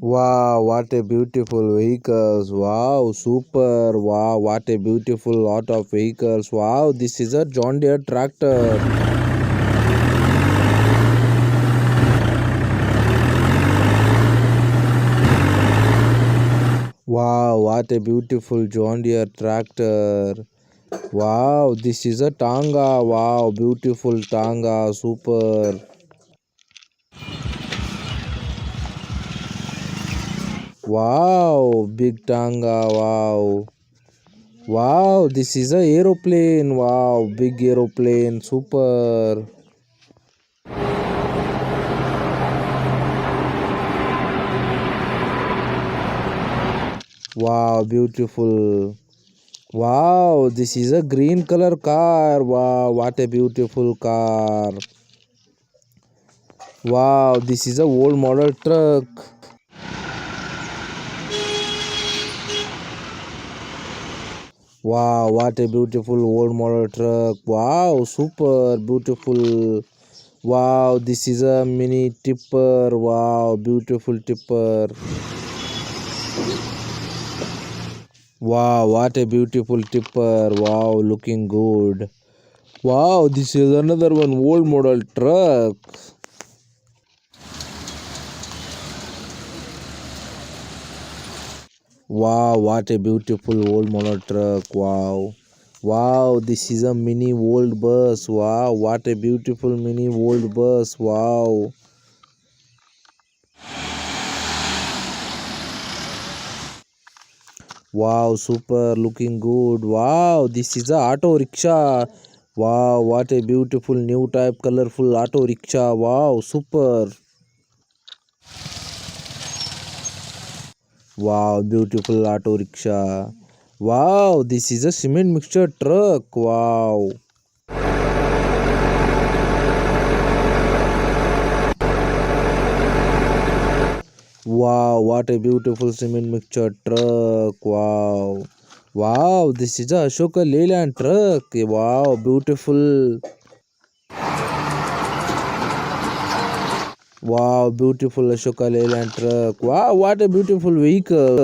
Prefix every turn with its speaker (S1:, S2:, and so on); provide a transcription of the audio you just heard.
S1: Wow, what a beautiful vehicles. Wow, super. Wow, what a beautiful lot of vehicles. Wow, this is a John Deere tractor. Wow, what a beautiful John Deere tractor. Wow, this is a Tanga. Wow, beautiful Tanga. Super. Wow, big Tanga. Wow. Wow, this is a aeroplane. Wow, big aeroplane. Super. Wow, beautiful. Wow, this is a green color car. Wow, what a beautiful car. Wow, this is a old model truck. Wow, what a beautiful old model truck. Wow, super beautiful. Wow, this is a mini tipper. Wow, beautiful tipper. Wow, what a beautiful tipper. Wow, looking good. Wow, this is another one old model truck. Wow, what a beautiful old model truck. Wow. Wow, this is a mini old bus. Wow, what a beautiful mini old bus. Wow. Wow, super looking good. Wow, this is a auto rickshaw. Wow, what a beautiful new type colorful auto rickshaw. Wow, super. Wow, beautiful auto rickshaw. Wow, this is a cement mixture truck. Wow. Wow, what a beautiful cement mixture truck. Wow. Wow, this is a Ashoka Leyland truck. Wow, beautiful. Wow, beautiful Ashoka Leyland truck. Wow, what a beautiful vehicle.